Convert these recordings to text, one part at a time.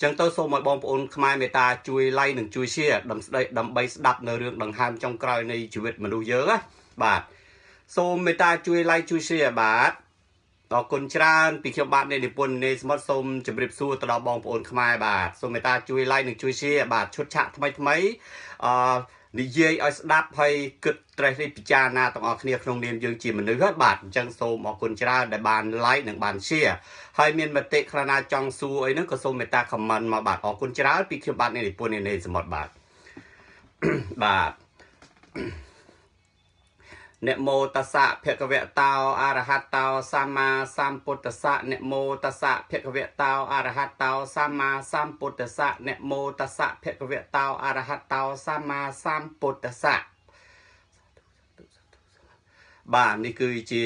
ចឹងទៅសូមឲ្យបងប្អូនខ្មែរមេត្តាជួយ like និងជួយ share ដើម្បីស្ដាប់នៅរឿងដង្ហើមចុងក្រោយនៃជីវិតមនុស្សយើងណាបាទសូមមេត្តាជួយ like ជួយ share បាទអរគុណច្រើនពីខ្ញុំបាទនៃនិពន្ធនៃសមុទ្រសូមជម្រាបសួរទៅដល់បងប្អូនខ្មែរបាទសូមមេត្តាជួយ like និងជួយ share បាទឈុតឆាកថ្មីនិយាយឲ្យស្ដាប់ហើយគិតត្រេះរិះពិចារណាទាំងអស់គ្នាក្នុងនាមយើងជាមនុស្សហើយបាទអញ្ចឹងសូមអរគុណច្រើនដែលបាន like និងបាន share ហើយមានមតិខ្លះណាចង់សួរអីហ្នឹងក៏សូមមេត្តា comment មកបាទអរគុណច្រើនពីខ្ញុំបាទនៃនិពន្ធនៃសមុទ្របាទបាទនមោតស្សៈភគវតោអរហតោសម្មាសម្ពុទ្ធស្សៈនមោតស្សៈភគវតោអរហតោសម្មាសម្ពុទ្ធស្សៈនមោតស្សៈភគវតោអរហតោសម្មាសម្ពុទ្ធស្សៈបាទនេះគឺជា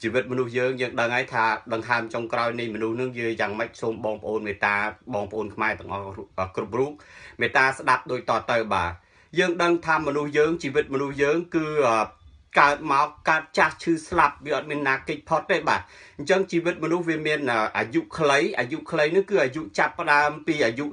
ជីវិតមនុស្សយើងដឹងហើយថាដង្ហើមចុងក្រោយនៃមនុស្សនឹងយើងយ៉ាងម៉េចសូមបងប្អូនមេត្តាបងប្អូនខ្មែរទាំងអស់គ្រប់រូបមេត្តាស្ដាប់ដូចតទៅបាទយើងដឹងថាមនុស្សយើងជីវិតមនុស្សយើងគឺកើតមកកើតចាស់ឈឺស្លាប់វាអត់មានណាគេចផុតទេបាទអញ្ចឹងជីវិតមនុស្សវាមានអាយុខ្លីនោះគឺអាយុចាប់ផ្ដើមពីអាយុ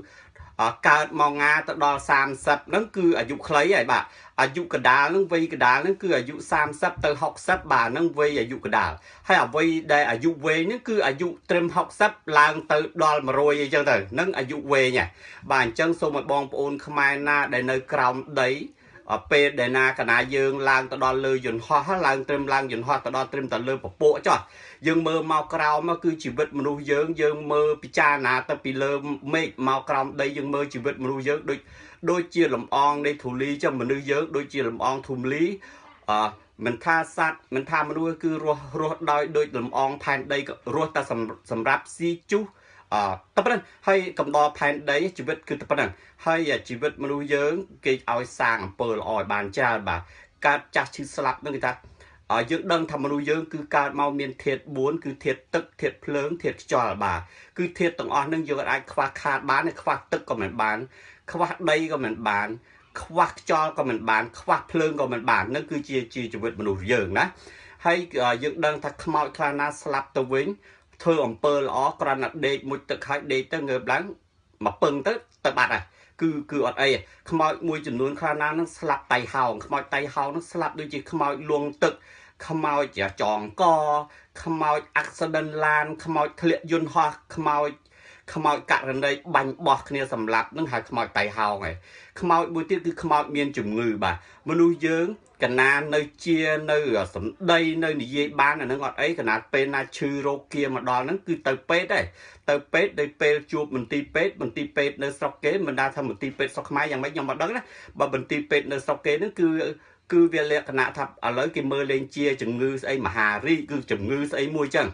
កើតមកងាទៅដល់30ហ្នឹងគឺអាយុខ្លីហើយបាទអាយុកដាលហ្នឹងវ័យកដាលហ្នឹងគឺអាយុ30ទៅ60បាទហ្នឹងវ័យអាយុកដាលហើយអ្វីដែលអាយុវែងហ្នឹងគឺអាយុត្រឹម60ឡើងទៅដល់100អីចឹងទៅហ្នឹងអាយុវែងហ่ะបាទអញ្ចឹងសូមឲ្យបងប្អូនខ្មែរណាដែលនៅក្រោមដីពេលដែលណាកណាយើងឡើងទៅដល់លើយន្តហោះឡើងត្រឹមឡើងយន្តហោះទៅដល់ត្រឹមទៅលើពពកចុះយើងមើលមកក្រោមគឺជីវិតមនុស្សយើងមើលពិចារណាទៅពីលើមេឃមកក្រោមដីយើងមើលជីវិតមនុស្សយើងដូចជាលំអងនៃធូលីចឹងមនុស្សយើងដូចជាលំអងធូលីមិនថាសត្វមិនថាមនុស្សគឺរស់ដោយដូចលំអងផែនដីរស់តែសម្រាប់ស៊ីជុះតែប៉ុណ្្នឹងហើយកំដរផែនដីជីវិតគឺតែប៉ុណ្្នឹងហើយជីវិតមនុស្សយើងគេឲ្យសាងអំពើល្អឲ្យបានច្រើនបាទកើតចាស់ឈឺស្លាប់នឹងគេថាយើងដឹងថាមនុស្សយើងគឺកើតមកមានធាតុ4គឺធាតុទឹកធាតុភ្លើងធាតុខ្យល់បាទគឺធាតុទាំងអស់នឹងយើងអាចខ្វះខាតបានខ្វះទឹកក៏មិនបានខ្វះដីក៏មិនបានខ្វះខ្យល់ក៏មិនបានខ្វះភ្លើងក៏មិនបាននឹងគឺជាជីវិតមនុស្សយើងណាហើយយើងដឹងថាខ្មោចខ្លះណាស្លាប់ទៅវិញធ្វើអំពើល្អគ្រាន់តែដេកមួយទឹកហើយដេកទៅងើបឡើងមកពឹងទៅបាត់ហើយគឺអត់អីខ្មោចមួយចំនួនខ្លះណានឹងស្លាប់តៃហោងខ្មោចតៃហោងនឹងស្លាប់ដូចជាខ្មោចលងទឹកខ្មោចចងកខ្មោច accident ឡានខ្មោចធ្លាក់យន្តហោះខ្មោចករណីបាញ់បោះគ្នាសម្លាប់នឹងហៅខ្មោចតៃហោងហើយខ្មោចមួយទៀតគឺខ្មោចមានជំងឺបាទមនុស្សយើងកណានៅជានៅសម្ដីនៅនិយាយបានអានឹងអត់អីកណាពេលណាឈឺរោគគាមកដល់ហ្នឹងគឺទៅពេទ្យដែរទៅពេទ្យដោយពេលជួបមន្ទីរពេទ្យនៅស្រុកគេមិនដាថាមន្ទីរពេទ្យស្រុកខ្មែរយ៉ាងម៉េចខ្ញុំមិនដឹងណាបើមន្ទីរពេទ្យនៅស្រុកគេហ្នឹងគឺវាលក្ខណៈថាឥឡូវគេមើលលេងជាជំងឺស្អីមហារីកគឺជំងឺស្អីមួយចឹង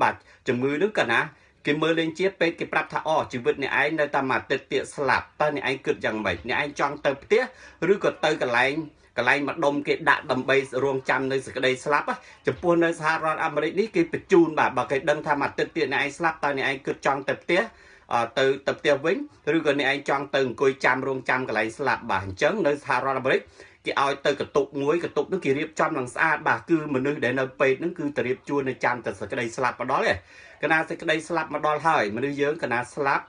បាទជំងឺហ្នឹងកណាគេមើលលេងជាពេទ្យគេប្រាប់ថាជីវិតអ្នកឯងនៅតែមួយអាទិត្យទៀតស្លាប់តើអ្នកឯងគិតយ៉ាងម៉េចអ្នកឯងចង់ទៅផ្ទះឬក៏ទៅកន្លែងម្ដុំគេដាក់ដើម្បីរងចាំនៅសេចក្តីស្លាប់ចំពោះនៅសហរដ្ឋអាមេរិកនេះគេបញ្ជូនបាទបើគេដឹងថាមួយអាទិត្យទៀតអ្នកឯងស្លាប់តើអ្នកឯងគិតចង់ទៅផ្ទះទៅផ្ទះវិញឬក៏អ្នកឯងចង់ទៅអង្គុយចាំរងចាំកន្លែងស្លាប់បាទអញ្ចឹងនៅសហរដ្ឋអាមេរិកគេឲ្យទៅកតុបមួយកតុបនោះគេរៀបចំឡើងស្អាតបាទគឺមនុស្សដែលនៅពេទ្យហ្នឹងគឺទៅរៀបជួននៅចាំតែសេចក្តីស្លាប់មកដល់ឯងកណាសេចក្តីស្លាប់មកដល់ហើយមនុស្សយើងកណាស្លាប់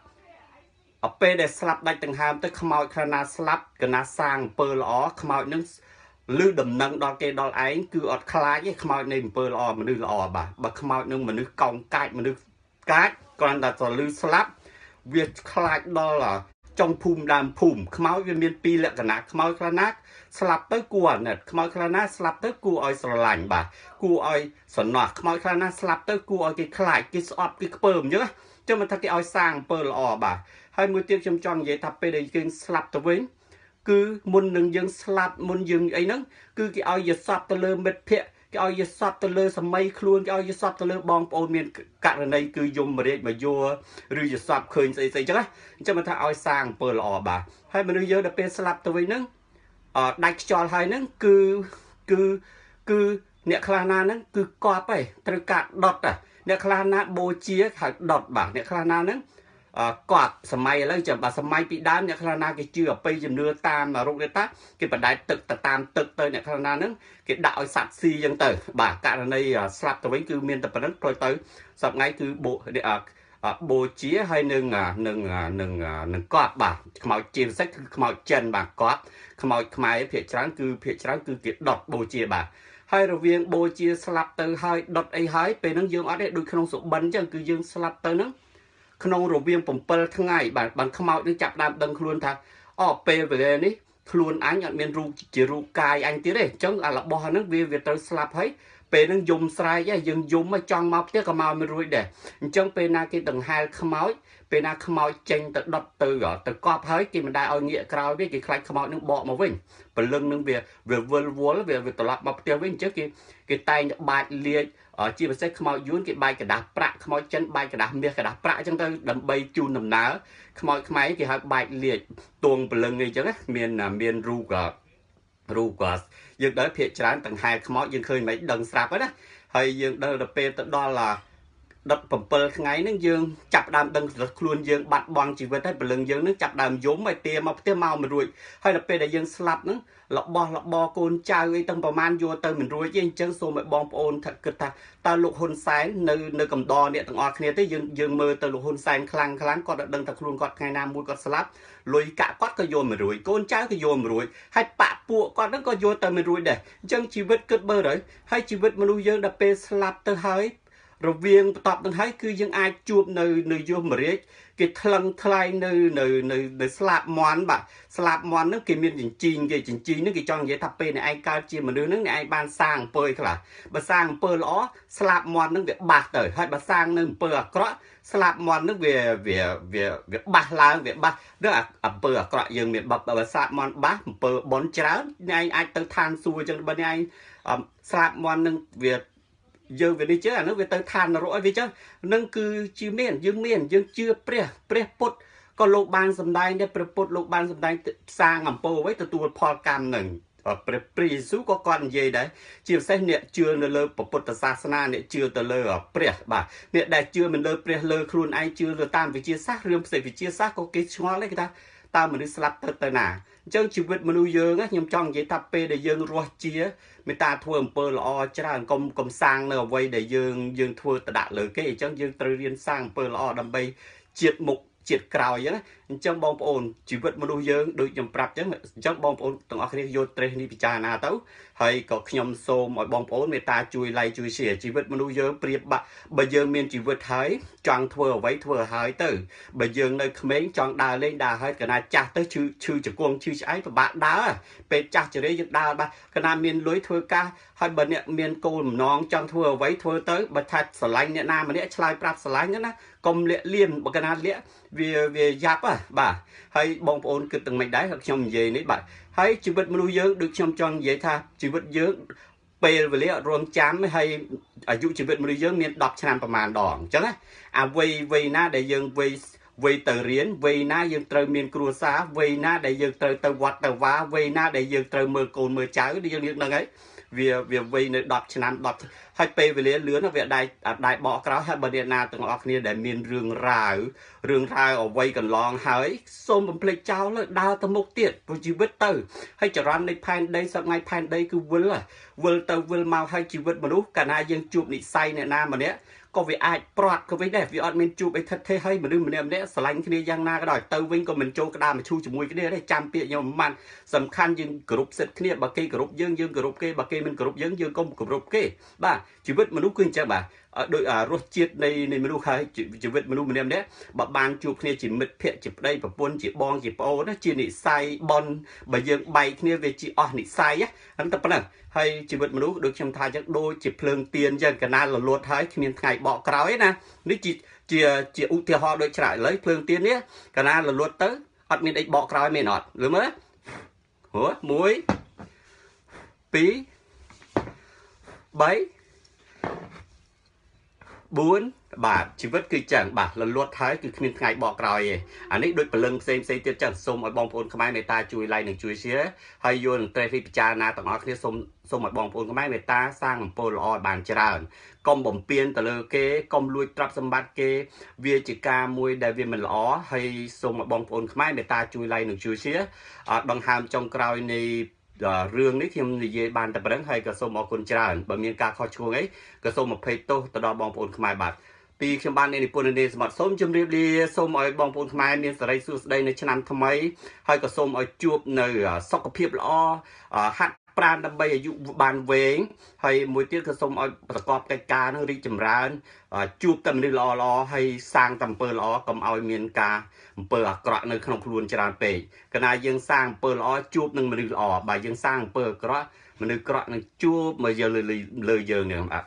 ពេលដែលស្លាប់ដាច់ដង្ហើមទៅខ្មោចខ្លះណាស្លាប់កណាសាងអំពើល្អខ្មោចនឹងឮដំណឹងដល់គេដល់ឯងគឺអត់ខ្លាចទេខ្មោចនៃអំពើល្អមនុស្សល្អបាទបើខ្មោចនឹងមនុស្សកោងកាចមនុស្សកាចគ្រាន់តែទៅឮស្លាប់វាខ្លាចដល់ចុងភូមិដើមភូមិខ្មោចវាមាន2លក្ខណៈខ្មោចខ្លះណាស្លាប់ទៅគួរអាណិតខ្មោចខ្លះណាស្លាប់ទៅគួរឲ្យស្រឡាញ់បាទគួរឲ្យសំណោះខ្មោចខ្លះណាស្លាប់ទៅគួរឲ្យគេខ្លាចគេស្អប់គេខ្ពើមអញ្ចឹងចឹងមិនថាគេឲ្យសាងអំពើល្អបាទហើយមួយទៀតខ្ញុំចង់និយាយថាពេលដែលគេស្លាប់ទៅវិញគឺមុននឹងយើងស្លាប់មុនយើងអីហ្នឹងគឺគេឲ្យយសពទៅលើមិត្តភ័ក្តិគេឲ្យយសពទៅលើសម័យខ្លួនគេឲ្យយសពទៅលើបងប្អូនមានករណីគឺយមរាជមកយោឬយសពឃើញស្អីចឹងណាអញ្ចឹងមិនថាឲ្យសាងអំពើល្អបាទហើយមនុស្សយើងដល់ពេលស្លាប់ទៅវិញហ្នឹងដាច់ខ្យល់ហើយហ្នឹងគឺអ្នកខ្លះណាហ្នឹងគឺកប់ហើយត្រូវការដុតអ្នកខ្លះណាបូជាហៅដុតបាទអ្នកខ្លះណាហ្នឹងកប់សម័យឥឡូវចាំបើសម័យពីដើមអ្នកខ្លះណាគេជឿអបិយជំនឿតាមរោគនេះតាគេបដែតទឹកទៅតាមទឹកទៅអ្នកខ្លះណាហ្នឹងគេដាក់ឲ្យសត្វស៊ីចឹងទៅបាទករណីស្លាប់ទៅវិញគឺមានតែប៉ុណ្្នឹងផ្លូវទៅសប្ងៃគឺ បូជាហើយនឹងកត់បាទខ្មោចជាពិសេសគឺខ្មោចចិនបាទកត់ខ្មោចខ្មែរភាគច្រើនគឺគេដុតបូជាបាទហើយរវាងបូជាស្លាប់ទៅហើយដុតអីហើយពេលហ្នឹងយើងអត់ទេដូចក្នុងសុបិនអញ្ចឹងគឺយើងស្លាប់ទៅហ្នឹងក្នុងរវាង7ថ្ងៃបាទខ្មោចនឹងចាប់ដើមដឹងខ្លួនថាពេលវេលានេះខ្លួនអញអត់មានរូបជារូបកាយអញទៀតទេអញ្ចឹងអារបស់ហ្នឹងវាត្រូវស្លាប់ហើយពេលហ្នឹងយំស្រែកយើងយំមកចង់មកផ្ទះក៏មកមិនរួចដែរអញ្ចឹងពេលណាគេដង្ហែខ្មោចពេលណាខ្មោចចេញទៅដុតទៅកប់ហើយគេមិនដែលឲ្យងាកក្រោយទេគេខ្លាចខ្មោចនឹងបកមកវិញព្រលឹងនឹងវាវិលវល់វាត្រឡប់មកផ្ទះវិញអញ្ចឹងគេតែងបាច់លាជជាពិសេសខ្មោចយួនគេបាច់กระดาษប្រាក់ខ្មោចចិនបាច់กระดาษមាសกระดาษប្រាក់អញ្ចឹងទៅដើម្បីជូនដំណើរខ្មោចខ្មែរគេហៅបាច់លាជទួងព្រលឹងអីចឹងមានរូបយើងដល់ភាកច្រើនទាំងហែខ្មោចយើងឃើញមិនដឹងស្រាប់ហ្នឹងណាហើយយើងដល់ពេលទៅដល់ដុត7ថ្ងៃហ្នឹងយើងចាប់ដើមដឹងខ្លួនយើងបាត់បង់ជីវិតហើយព្រលឹងយើងនឹងចាប់ដើមយំហើយទាមកផ្ទះមកមិនរួចហើយដល់ពេលដែលយើងស្លាប់ហ្នឹងរបស់របរកូនចៅអីទាំងប្រមាណយកទៅមិនរួចទេអញ្ចឹងសូមឲ្យបងប្អូនថាគិតថាតើលោកហ៊ុនសែននៅកំដរអ្នកទាំងអស់គ្នាទេយើងមើលទៅលោកហ៊ុនសែនខ្លាំងគាត់អត់ដឹងថាខ្លួនគាត់ថ្ងៃណាមួយគាត់ស្លាប់លុយកាក់គាត់ក៏យកមិនរួចកូនចៅក៏យកមិនរួចហើយបាក់ពួកគាត់ហ្នឹងក៏យកទៅមិនរួចដែរអញ្ចឹងជីវិតគិតមើលហើយជីវិតមនុស្សយើងដល់ពេលស្លាប់ទៅហើយរវាងបន្ទាប់នឹងហើយគឺយើងអាចជួបនៅយមរាជគេថ្លឹងថ្លែងនៅស្លាប់មន់បាទស្លាប់មន់ហ្នឹងគេមានចិញ្ចីងហ្នឹងគេចង់និយាយថាពេលអ្នកឯងកើតជាមនុស្សហ្នឹងអ្នកឯងបានសាងអំពើខ្លះបើសាងអំពើល្អស្លាប់មន់ហ្នឹងវាបាស់ទៅហើយបើសាងនៅអំពើអាក្រក់ស្លាប់មន់ហ្នឹងវាបាស់ឡើងវាបាស់ដល់អំពើអាក្រក់យើងមានបើស្លាប់មន់បាស់អំពើបន់ច្រើនអ្នកឯងអាចទៅឋានសួគ៌អញ្ចឹងបើអ្នកឯងស្លាប់មន់ហ្នឹងវាយើងវានេះជឿអានោះវាទៅឋាននរកឲ្យវាចឹងនឹងគឺជាយើងជឿព្រះពុទ្ធក៏លោកបានសម្ដែងដែរព្រះពុទ្ធលោកបានសម្ដែងសាងអំពើអ្វីទទួលផលកម្មនឹងព្រះយេស៊ូវក៏គាត់និយាយដែរជាពិសេសអ្នកជឿនៅលើពុទ្ធសាសនាអ្នកជឿទៅលើព្រះបាទអ្នកដែលជឿមិនលើព្រះលើខ្លួនឯងជឿទៅតាមវិទ្យាសាស្ត្ររឿងផ្សេងវិទ្យាសាស្ត្រក៏គេឆ្ងល់ដែរគេថាតើមនុស្សស្លាប់ទៅណាអញ្ចឹងជីវិតមនុស្សយើងខ្ញុំចង់និយាយថាពេលដែលយើងរស់ជាមេត្តាធ្វើអំពើល្អច្រើនកុំសាងនៅអ្វីដែលយើងធ្វើទៅដាក់លើគេអញ្ចឹងយើងត្រូវរៀនសាងអំពើល្អដើម្បីជាតិមុខជាតិក្រោយអញ្ចឹងបងប្អូនជីវិតមនុស្សយើងដូចខ្ញុំប្រាប់អញ្ចឹងបងប្អូនទាំងអស់គ្នាយកត្រេះនេះពិចារណាទៅហើយក៏ខ្ញុំសូមឲ្យបងប្អូនមេត្តាជួយ like ជួយ share ជីវិតមនុស្សយើងប្រៀបបាក់បើយើងមានជីវិតហើយចង់ធ្វើអ្វីធ្វើឲ្យទៅបើយើងនៅក្មេងចង់ដើរលេងដើរហើយកណាចាស់ទៅឈឺជង្គង់ឈឺឆ្អែតពិបាកដើរពេលចាស់ជរាយើងដើរបានកណាមានលុយធ្វើការហើយបើអ្នកមានគោលបំណងចង់ធ្វើអ្វីធ្វើទៅបើថាស្រឡាញ់អ្នកណាម្នាក់ឆ្លើយប្រាប់ស្រឡាញ់ណាកុំលាក់លៀមបើកណាលាក់វាយ៉ាប់បាទហើយបងប្អូនគិតទាំងមិនដែរខ្ញុំនិយាយនេះបាទហើយជីវិតមនុស្សយើងដូចខ្ញុំចង់និយាយថាជីវិតយើងពេលវេលាអត់រងចាំហើយអាយុជីវិតមនុស្សយើងមាន10ឆ្នាំប្រហែលដងអញ្ចឹងណាអាវ័យណាដែលយើងវ័យទៅរៀនវ័យណាយើងត្រូវមានគ្រួសារវ័យណាដែលយើងត្រូវទៅវត្តទៅវាវ័យណាដែលយើងត្រូវមើលកូនមើលចៅយើងនឹងហើយវាវ័យនៅ10ឆ្នាំ10ហើយពេលវេលាលឿនវាដៃបកក្រោយហើយបើអ្នកណាទាំងអស់គ្នាដែលមានរឿងរ៉ាវអ្វីកន្លងហើយសូមបំភ្លេចចោលដើរទៅមុខទៀតព្រោះជីវិតទៅហើយចរន្តនៃផែនដីសប្ងៃផែនដីគឺវិលទៅវិលមកហើយជីវិតមនុស្សកាលណាយើងជួបនិស្ស័យអ្នកណាម្នាក់ក៏វាអាចប្រត់ក៏វិញដែរវាអត់មានជួបអីថិតថេរហើយមនុស្សម្នាក់ស្រឡាញ់គ្នាយ៉ាងណាក៏ដោយទៅវិញក៏មិនចូលក្តាមឈូជាមួយគ្នាដែរចាំពាក្យខ្ញុំមិនសំខាន់យើងគោរពសិទ្ធិគ្នាបើគេគោរពយើងគោរពគេបើគេមិនគោរពយើងក៏គោរពគេបាទជីវិតមនុស្សគឺអញ្ចឹងបាទដោយរសជាតិនៃមនុស្សហើយជីវិតមនុស្សម្នាក់បើបានជួបគ្នាជាមិត្តភក្តិជាប្តីប្រពន្ធជាបងជាប្អូនជានិស្ស័យបនបើយើងបែកគ្នាវាជាអស់និស្ស័យហ្នឹងតែប៉ុណ្ណឹងហើយជីវិតមនុស្សដូចខ្ញុំថាអញ្ចឹងដូចជាភ្លើងទៀនអញ្ចឹងកាលណារលត់ហើយគ្មានថ្ងៃបកក្រោយណានេះជាឧទាហរណ៍ដូចច្រើនឥឡូវភ្លើងទៀននេះកាលណារលត់ទៅអត់មានអីបកក្រោយមែនអត់លឺមើល1 2 3 4បាទជីវិតគឺចឹងបាទរលត់ហើយគឺគ្មានថ្ងៃបកក្រោយទេអានេះដូចព្រលឹងផ្សេងទៀតចឹងសូមឲ្យបងប្អូនខ្មែរមេត្តាជួយ like និងជួយ share ហើយយល់នឹងត្រេះវិចារណាទាំងអស់គ្នាសូមឲ្យបងប្អូនខ្មែរមេត្តាសាងអំពើល្អឲ្យបានច្រើនកុំបំពេញទៅលើគេកុំលួចទ្រព្យសម្បត្តិគេវាជាការមួយដែលវាមិនល្អហើយសូមឲ្យបងប្អូនខ្មែរមេត្តាជួយ like និងជួយ share ដង្ហើមចុងក្រោយនៃរឿងនេះខ្ញុំនិយាយបានតែប៉ុណ្្នឹងហើយក៏សូមអរគុណច្រើនបើមានការខុសឆ្គងអីក៏សូមអភ័យទោសទៅដល់បងប្អូនខ្មែរបាទ ពីខ្ញុំបាននិពន្ធនាសម្បត្តិសូមជម្រាបលាសូមឲ្យបងប្អូនខ្មែរមានសេរីសួស្តីនៅឆ្នាំថ្មីហើយក៏សូមឲ្យជួបនៅសុខភាពល្អហាត់ប្រាណដើម្បីអាយុបានវែងហើយមួយទៀតក៏សូមឲ្យប្រកបកិច្ចការនឹងរីកចម្រើនជួបតែមនុស្សល្អៗហើយសាងតែអំពើល្អកុំឲ្យមានការអំពើអាក្រក់នៅក្នុងខ្លួនច្រើនពេកកាលណាយើងសាងអំពើល្អជួបនឹងមនុស្សល្អបើយើងសាងអំពើអាក្រក់មនុស្សអាក្រក់នឹងជួបមកយកលើយើងនឹង